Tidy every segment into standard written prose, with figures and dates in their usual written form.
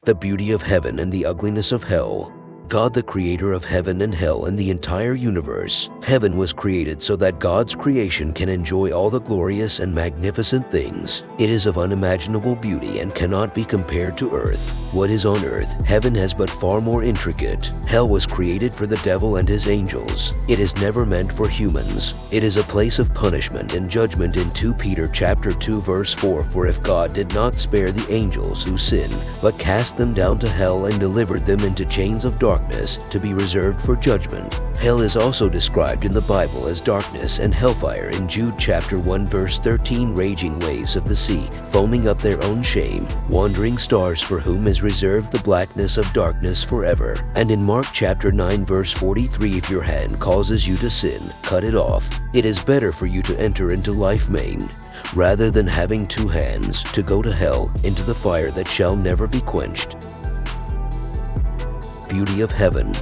The beauty of heaven and the ugliness of hell. God, the creator of heaven and hell and the entire universe. Heaven was created so that God's creation can enjoy all the glorious and magnificent things. It is of unimaginable beauty and cannot be compared to earth. What is on earth, heaven has but far more intricate. Hell was created for the devil and his angels. It is never meant for humans. It is a place of punishment and judgment in 2 Peter chapter 2 verse 4. For if God did not spare the angels who sinned, but cast them down to hell and delivered them into chains of darkness to be reserved for judgment. Hell is also described in the Bible as darkness and hellfire in Jude chapter 1 verse 13, raging waves of the sea, foaming up their own shame, wandering stars for whom is reserved the blackness of darkness forever. And in Mark chapter 9 verse 43, if your hand causes you to sin, cut it off. It is better for you to enter into life maimed, rather than having 2 hands, to go to hell, into the fire that shall never be quenched. Beauty of heaven.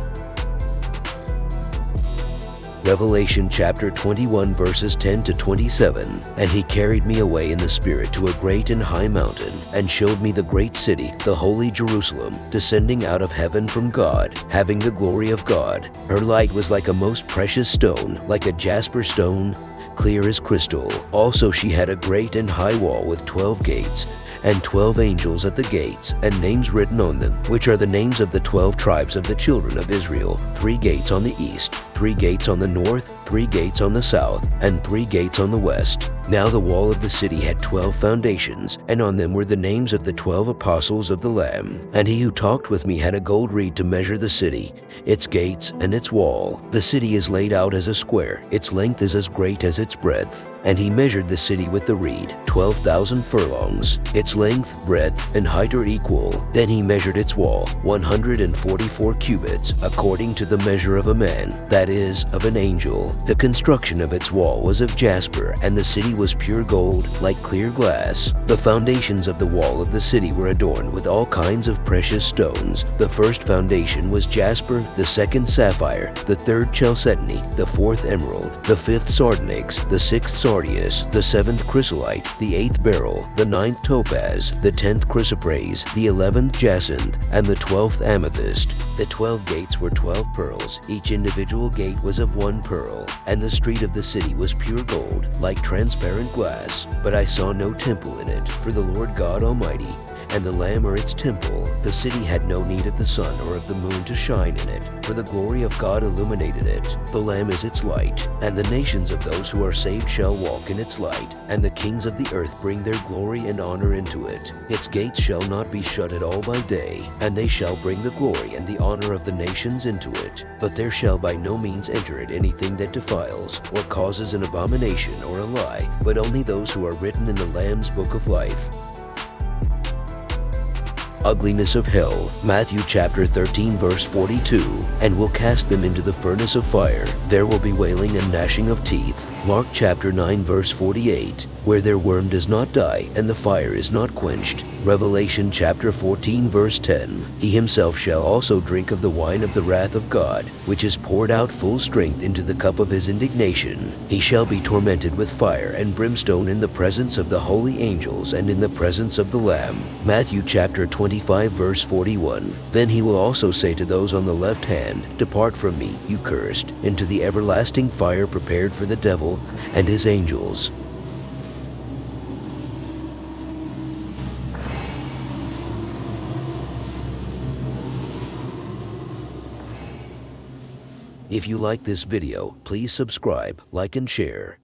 Revelation chapter 21 verses 10 to 27. And he carried me away in the spirit to a great and high mountain, and showed me the great city, the holy Jerusalem, descending out of heaven from God, having the glory of God. Her light was like a most precious stone, like a jasper stone, clear as crystal. Also she had a great and high wall with 12 gates, and 12 angels at the gates, and names written on them, which are the names of the 12 tribes of the children of Israel. 3 gates on the east, 3 gates on the north, 3 gates on the south, and 3 gates on the west. Now the wall of the city had 12 foundations, and on them were the names of the 12 apostles of the Lamb. And he who talked with me had a gold reed to measure the city, its gates, and its wall. The city is laid out as a square, its length is as great as its breadth. And he measured the city with the reed, 12,000 furlongs. Its length, breadth, and height are equal. Then he measured its wall, 144 cubits, according to the measure of a man, that is, of an angel. The construction of its wall was of jasper, and the city was pure gold, like clear glass. The foundations of the wall of the city were adorned with all kinds of precious stones. The first foundation was jasper, the second sapphire, the third chalcedony, the fourth emerald, the fifth sardonyx, the sixth sardius, the 7th chrysolite, the 8th beryl, the 9th topaz, the 10th chrysoprase, the 11th jacinth, and the 12th amethyst. The 12 gates were 12 pearls. Each individual gate was of 1 pearl. And the street of the city was pure gold, like transparent glass. But I saw no temple in it, for the Lord God Almighty and the Lamb are its temple. The city had no need of the sun or of the moon to shine in it, for the glory of God illuminated it. The Lamb is its light, and the nations of those who are saved shall walk in its light, and the kings of the earth bring their glory and honor into it. Its gates shall not be shut at all by day, and they shall bring the glory and the honor of the nations into it. But there shall by no means enter it anything that defiles, or causes an abomination or a lie, but only those who are written in the Lamb's book of life. Ugliness of hell. Matthew chapter 13 verse 42. And will cast them into the furnace of fire. There will be wailing and gnashing of teeth. Mark chapter 9 verse 48. Where their worm does not die and the fire is not quenched. Revelation chapter 14 verse 10. He himself shall also drink of the wine of the wrath of God, which is poured out full strength into the cup of his indignation. He shall be tormented with fire and brimstone in the presence of the holy angels and in the presence of the Lamb. Matthew chapter 25 verse 41. Then he will also say to those on the left hand, Depart from me, you cursed, into the everlasting fire prepared for the devil and his angels. If you like this video, please subscribe, like, and share.